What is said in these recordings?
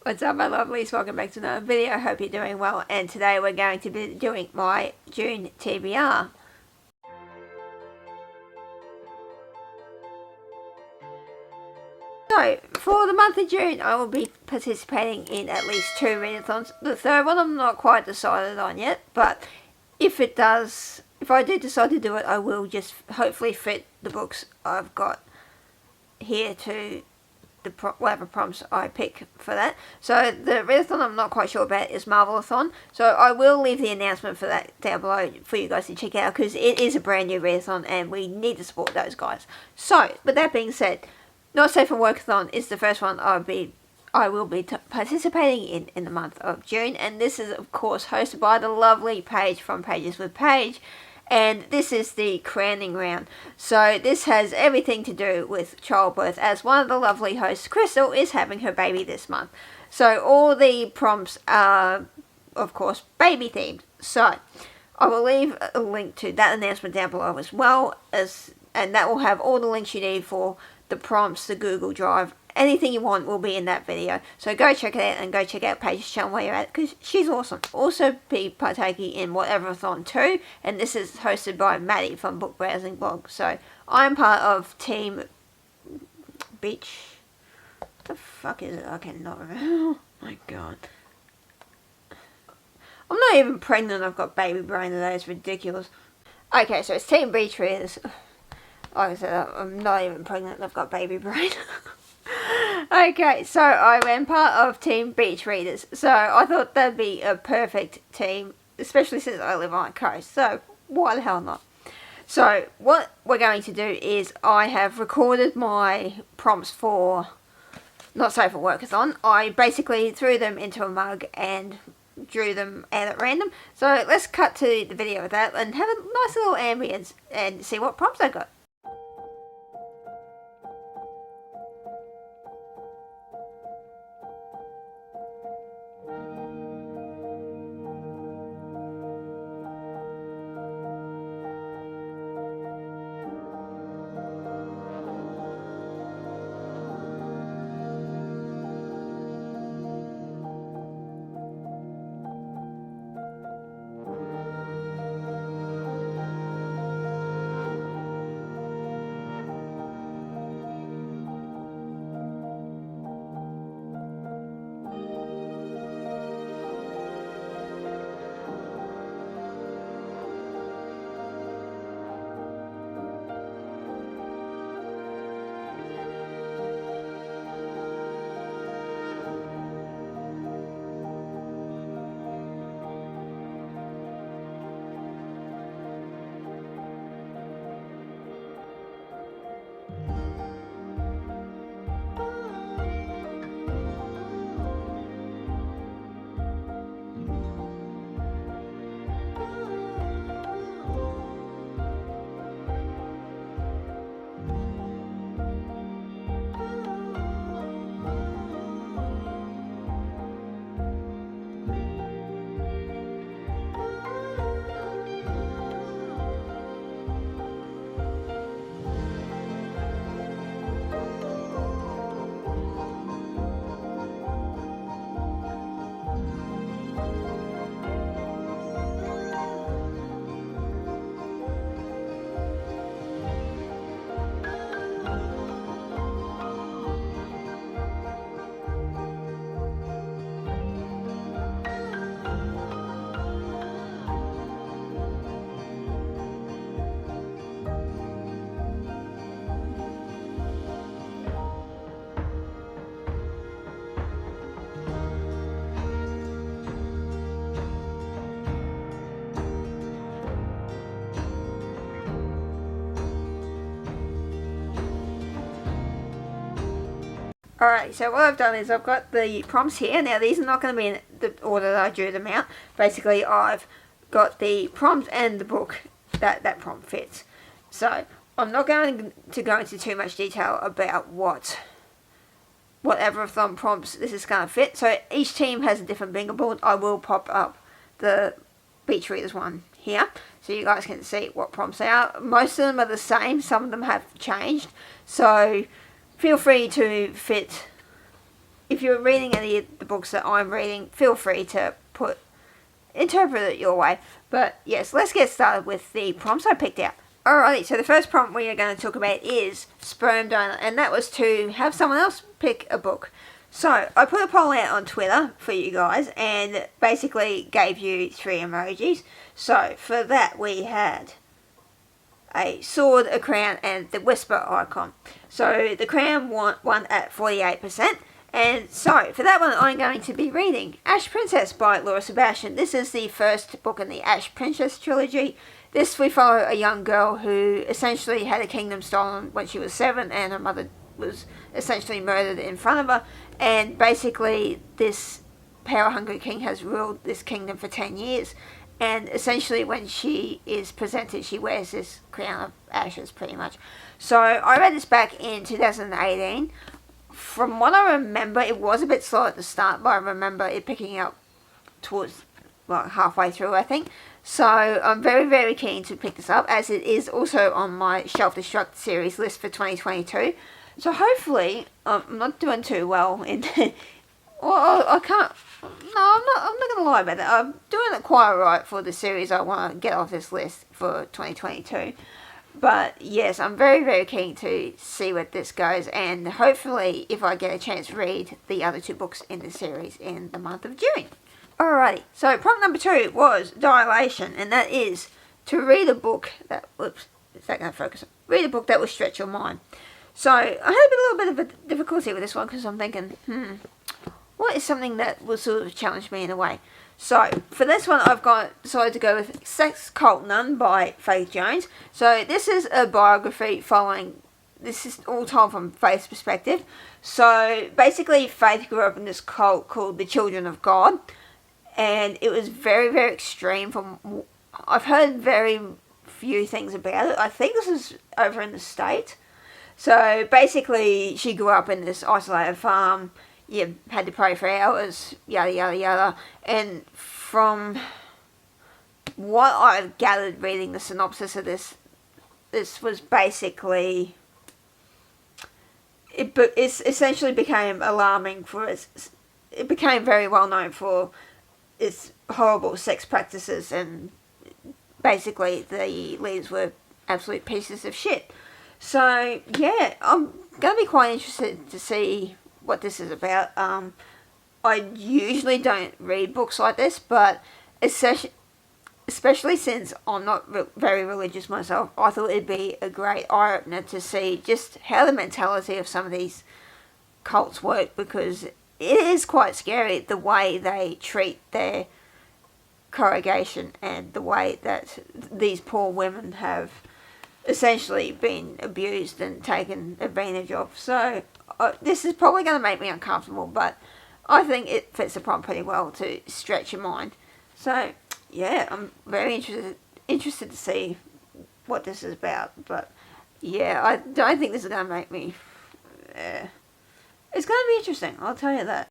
What's up my lovelies, welcome back to another video. I hope you're doing well, and today we're going to be doing my June TBR. So, for the month of June, I will be participating in at least 2 readathons. The third one I'm not quite decided on yet, but if I do decide to do it, I will just hopefully fit the books I've got here to whatever prompts I pick for that. So the readathon I'm not quite sure about is Marvelathon, so I will leave the announcement for that down below for you guys to check out, because it is a brand new readathon and we need to support those guys. So with that being said, Not Safe for Workathon is the first one I will be participating in the month of June, and this is of course hosted by the lovely Paige from Pages with Paige. And this is the crowning round. So this has everything to do with childbirth, as one of the lovely hosts, Krystal, is having her baby this month. So all the prompts are, of course, baby themed. So I will leave a link to that announcement down below as well, and that will have all the links you need for the prompts, the Google Drive. Anything you want will be in that video. So go check it out, and go check out Paige's channel while you're at it, because she's awesome. Also be partaking in Whateverathon too, and this is hosted by Maddie from Book Browsing Blog. So I'm part of Team Beach. What the fuck is it? I cannot remember. Oh my god. I'm not even pregnant, I've got baby brain today, it's ridiculous. Okay, so it's Team Beach Readers. Like I said, I'm not even pregnant, I've got baby brain. Okay, so I am part of Team Beach Readers, so I thought that'd be a perfect team, especially since I live on a coast, so why the hell not? So what we're going to do is, I have recorded my prompts for Not Safe for Workathon. I basically threw them into a mug and drew them out at random, so let's cut to the video of that and have a nice little ambience and see what prompts I got. Alright, so what I've done is I've got the prompts here. Now these are not going to be in the order that I drew them out. Basically I've got the prompt and the book that prompt fits. So I'm not going to go into too much detail about whatever prompts this is going to fit. So each team has a different bingo board. I will pop up the Beach Readers one here so you guys can see what prompts they are. Most of them are the same, some of them have changed, so feel free to fit if you're reading any of the books that I'm reading, feel free to interpret it your way. But yes, let's get started with the prompts I picked out. Alrighty, so the first prompt we are going to talk about is sperm donor, and that was to have someone else pick a book. So I put a poll out on Twitter for you guys and basically gave you 3 emojis. So for that we had a sword, a crown, and the whisper icon. So the crown won at 48%. And so, for that one, I'm going to be reading Ash Princess by Laura Sebastian. This is the first book in the Ash Princess trilogy. This, we follow a young girl who essentially had a kingdom stolen when she was 7, and her mother was essentially murdered in front of her. And basically, this power-hungry king has ruled this kingdom for 10 years. And essentially, when she is presented, she wears this crown of ashes, pretty much. So, I read this back in 2018. From what I remember, it was a bit slow at the start, but I remember it picking up towards halfway through, I think. So I'm very, very keen to pick this up, as it is also on my Shelf Destruct series list for 2022. So hopefully, I'm not doing too well in. Well, I can't. No, I'm not going to lie about that. I'm doing it quite right for the series I want to get off this list for 2022. But yes, I'm very, very keen to see where this goes, and hopefully if I get a chance, read the other 2 books in the series in the month of June. Alrighty, so prompt number 2 was dilation, and that is to read a book that, whoops, is that going to focus? Read a book that will stretch your mind. So I had a little bit of a difficulty with this one, because I'm thinking, what is something that will sort of challenge me in a way? So, for this one, I've decided to go with Sex Cult Nun by Faith Jones. So, this is a biography following, this is all told from Faith's perspective. So, basically, Faith grew up in this cult called the Children of God. And it was very, very extreme. I've heard very few things about it. I think this is over in the States. So, basically, she grew up in this isolated farm. You had to pray for hours, yada, yada, yada. And from what I've gathered reading the synopsis of this was basically, it essentially became alarming for it became very well known for its horrible sex practices, and basically the leaders were absolute pieces of shit. So, yeah, I'm going to be quite interested to see what this is about. I usually don't read books like this, but especially since I'm not very religious myself, I thought it'd be a great eye-opener to see just how the mentality of some of these cults work, because it is quite scary the way they treat their congregation and the way that these poor women have essentially been abused and taken advantage of. So this is probably going to make me uncomfortable, but I think it fits the prompt pretty well to stretch your mind. So yeah, I'm very interested to see what this is about. But yeah, I don't think this is going to make me. It's going to be interesting, I'll tell you that.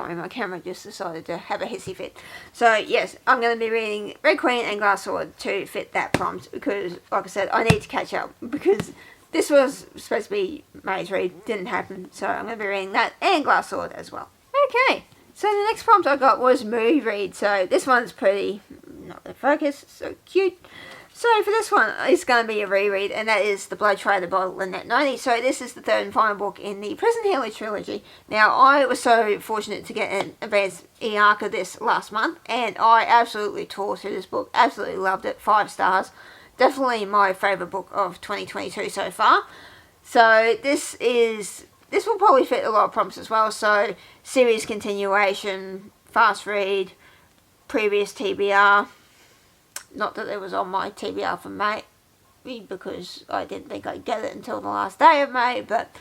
My camera just decided to have a hissy fit. So yes, I'm going to be reading Red Queen and Glass Sword to fit that prompt, because like I said, I need to catch up, because this was supposed to be May's read, didn't happen, so I'm going to be reading that and Glass Sword as well. Okay, so the next prompt I got was movie read, so this one's pretty, not the focus, so cute. So for this one, it's going to be a reread, and that is The Blood Trader by Lynette 90. So this is the 3rd and final book in the Prison Healer trilogy. Now, I was so fortunate to get an advanced e-arc of this last month, and I absolutely tore through this book. Absolutely loved it. 5 stars. Definitely my favourite book of 2022 so far. So this will probably fit a lot of prompts as well. So series continuation, fast read, previous TBR. Not that it was on my TBR for May, because I didn't think I'd get it until the last day of May, but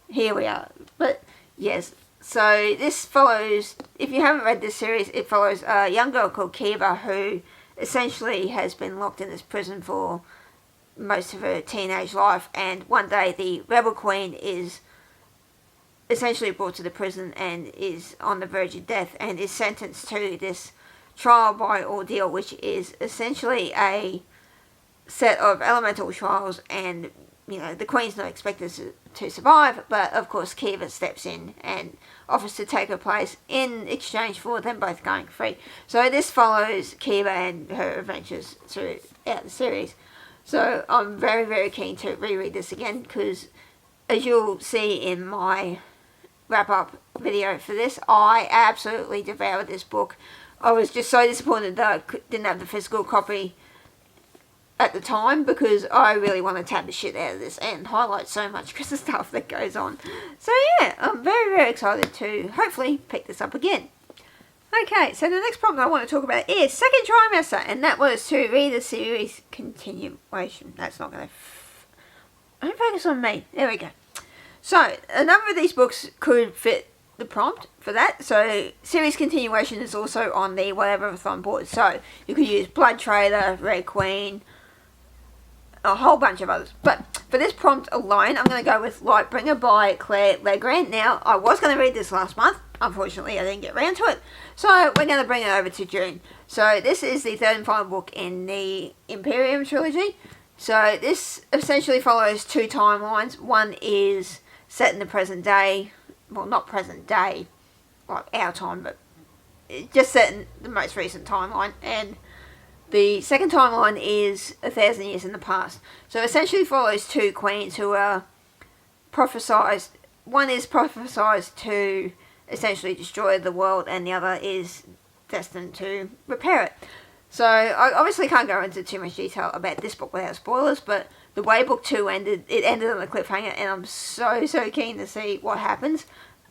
here we are. But yes, so this follows, if you haven't read this series, it follows a young girl called Kiva, who essentially has been locked in this prison for most of her teenage life, and one day the rebel queen is essentially brought to the prison and is on the verge of death, and is sentenced to this trial by ordeal, which is essentially a set of elemental trials, and the Queen's not expected to survive, but of course Kiva steps in and offers to take her place in exchange for them both going free. So this follows Kiva and her adventures throughout the series. So I'm very, very keen to reread this again, because as you'll see in my wrap-up video for this, I absolutely devoured this book. I was just so disappointed that I didn't have the physical copy at the time, because I really want to tab the shit out of this and highlight so much Krystal stuff that goes on. So yeah, I'm very, very excited to hopefully pick this up again. Okay, so the next prompt I want to talk about is second trimester, and that was to read the series continuation. That's not going to... Don't focus on me. There we go. So, a number of these books could fit the prompt for that. So, series continuation is also on the Whateverathon board. So, you could use Blood Trader, Red Queen, a whole bunch of others. But for this prompt alone, I'm going to go with Lightbringer by Legrand. Now, I was going to read this last month. Unfortunately, I didn't get around to it. So, we're going to bring it over to June. So, this is the third and final book in the Imperium trilogy. So, this essentially follows two timelines. One is set in the present day. Well, not present day, like our time, but just set in the most recent timeline. And the second timeline is 1,000 years in the past. So essentially follows two queens who are prophesized. One is prophesized to essentially destroy the world, and the other is destined to repair it. So I obviously can't go into too much detail about this book without spoilers, but the way book 2 ended, it ended on a cliffhanger, and I'm so keen to see what happens.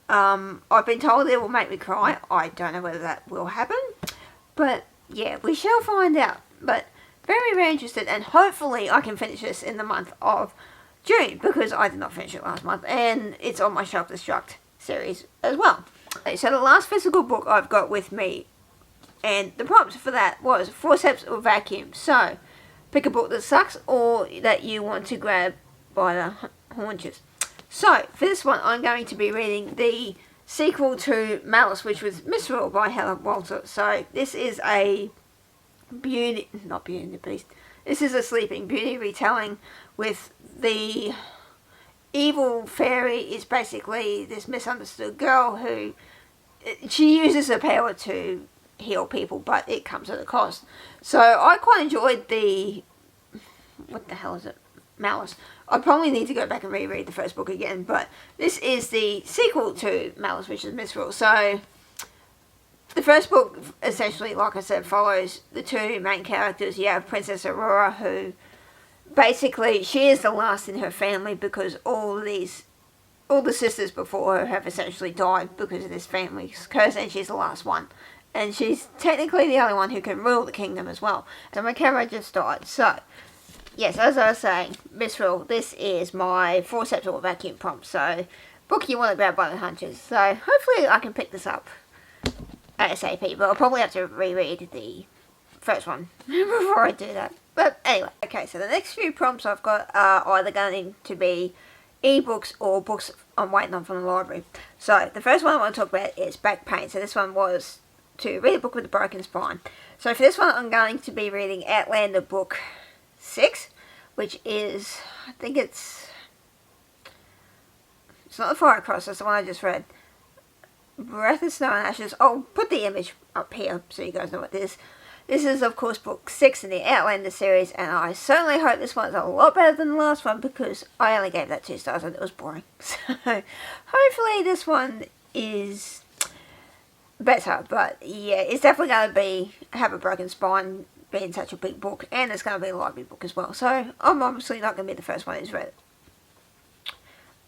I've been told it will make me cry. I don't know whether that will happen, but yeah, we shall find out. But very, very interested, and hopefully I can finish this in the month of June, because I did not finish it last month, and it's on my Shelf Destruct series as well. Okay, so the last physical book I've got with me, and the prompt for that was Forceps or Vacuum. So, pick a book that sucks or that you want to grab by the haunches. So, for this one, I'm going to be reading the sequel to Malice, which was Misrule by Helen Walter. So, this is a Beauty and the Beast. This is a Sleeping Beauty retelling with the evil fairy is basically this misunderstood girl who, she uses her power to heal people, but it comes at a cost. So I quite enjoyed the, what the hell is it, Malice. I probably need to go back and reread the first book again, but this is the sequel to Malice, which is Misrule. So the first book essentially, like I said, follows the two main characters. You have Princess Aurora, who basically, she is the last in her family because all the sisters before her have essentially died because of this family's curse, and she's the last one. And she's technically the only one who can rule the kingdom as well. So my camera just died. So, yes, as I was saying, Misrule, this is my Forceps or Vacuum prompt. So, book you want to grab by the hunches. So, hopefully I can pick this up ASAP. But I'll probably have to reread the first one before I do that. But anyway, okay, so the next few prompts I've got are either going to be ebooks or books I'm waiting on from the library. So, the first one I want to talk about is Back Pain. So, this one was to read a book with a broken spine. So for this one, I'm going to be reading Outlander book 6, which is, I think it's not the Fire Cross, that's the one I just read. Breath of Snow and Ashes. I'll put the image up here so you guys know what this is. This is, of course, book 6 in the Outlander series, and I certainly hope this one's a lot better than the last one, because I only gave that 2 stars and it was boring. So hopefully this one is better, but yeah, it's definitely going to have a broken spine being such a big book, and it's going to be a library book as well, so I'm obviously not going to be the first one who's read it.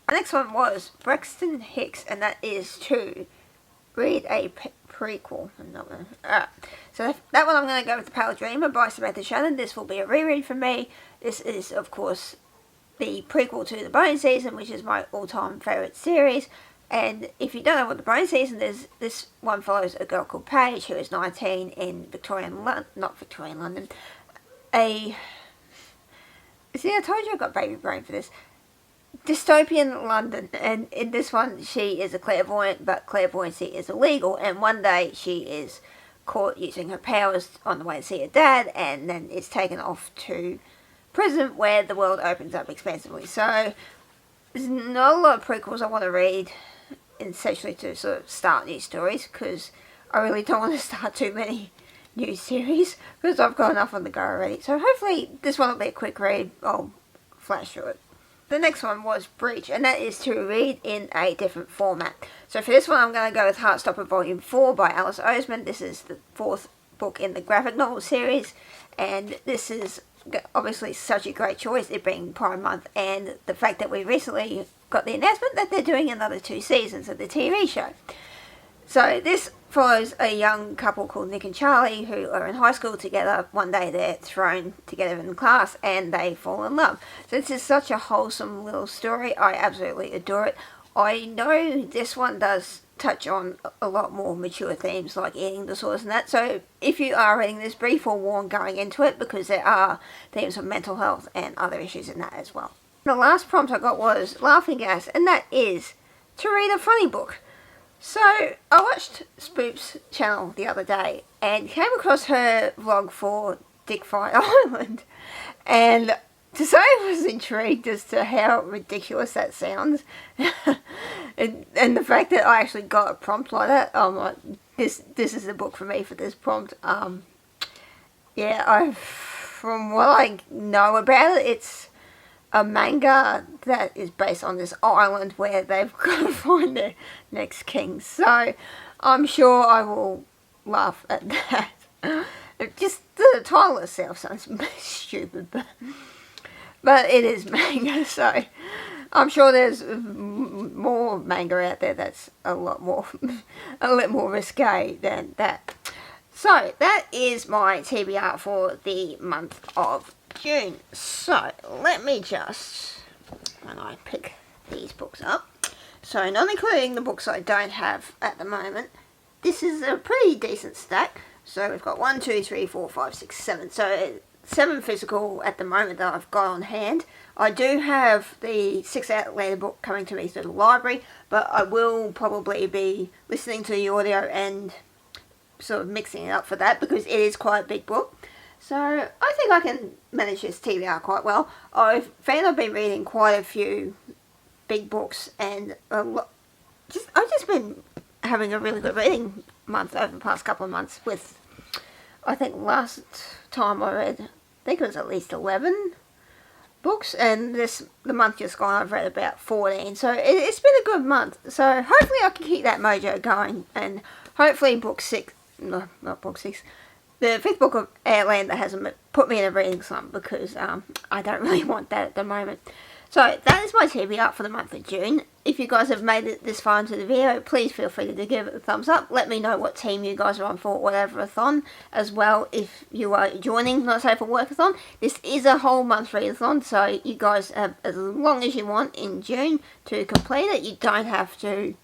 The next one was Braxton Hicks, and that is to read a prequel. So that one I'm going to go with The Pale Dreamer by Sebastian. This will be a reread for me. This is, of course, the prequel to The Bone Season, which is my all-time favourite series. And if you don't know what The Bone Season is, this one follows a girl called Paige, who is 19 in not Victorian London. See, I told you I got baby brain for this. Dystopian London, and in this one she is a clairvoyant, but clairvoyancy is illegal, and one day she is caught using her powers on the way to see her dad, and then it's taken off to present where the world opens up expansively. So there's not a lot of prequels I want to read, essentially to sort of start new stories, because I really don't want to start too many new series, because I've got enough on the go already. So hopefully this one will be a quick read. I'll flash through it. The next one was Breach, and that is to read in a different format. So for this one I'm going to go with Heartstopper Volume 4 by Alice Oseman. This is the 4th book in the graphic novel series, and this is obviously such a great choice, it being Prime Month, and the fact that we recently got the announcement that they're doing another 2 seasons of the TV show. So this follows a young couple called Nick and Charlie who are in high school together. One day they're thrown together in class and they fall in love. So this is such a wholesome little story. I absolutely adore it. I know this one does touch on a lot more mature themes like eating disorders and that. So if you are reading this, be forewarned going into it, because there are themes of mental health and other issues in that as well. The last prompt I got was Laughing Gas, and that is to read a funny book. So I watched Spoop's channel the other day and came across her vlog for Dick Fight Island, and to say I was intrigued as to how ridiculous that sounds, and the fact that I actually got a prompt like that, I'm like, this is the book for me for this prompt. Yeah, from what I know about it, it's a manga that is based on this island where they've got to find their next king. So I'm sure I will laugh at that. Just the title itself sounds stupid, but it is manga, so I'm sure there's more manga out there that's a little more risque than that. So that is my TBR for the month of June. So let me just, when I pick these books up, so not including the books I don't have at the moment, this is a pretty decent stack. So we've got 1, 2, 3, 4, 5, 6, 7. So 7 physical at the moment that I've got on hand. I do have the 6 Outlander book coming to me through the library, but I will probably be listening to the audio and sort of mixing it up for that, because it is quite a big book. So I think I can manage this TBR quite well. I've been reading quite a few big books, and I've just been having a really good reading month over the past couple of months. With, I think last time I read, I think it was at least 11 books, and the month just gone I've read about 14. So it's been a good month. So hopefully I can keep that mojo going, and hopefully book 6, no, not book 6. The 5th book of Outlander hasn't put me in a reading slump, because I don't really want that at the moment. So that is my TBR for the month of June. If you guys have made it this far into the video, please feel free to give it a thumbs up. Let me know what team you guys are on for Whateverathon as well. If you are joining Not Safe for Workathon, this is a whole month readathon, so you guys have as long as you want in June to complete it. You don't have to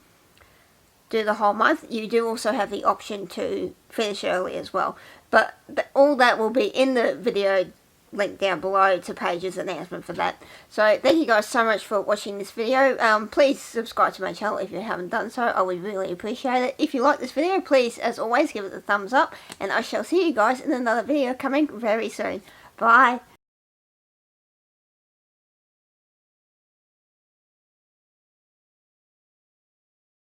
do the whole month. You do also have the option to finish early as well. But all that will be in the video link down below to Paige's announcement for that. So thank you guys so much for watching this video. Please subscribe to my channel if you haven't done so. I would really appreciate it. If you like this video, please, as always, give it a thumbs up. And I shall see you guys in another video coming very soon. Bye.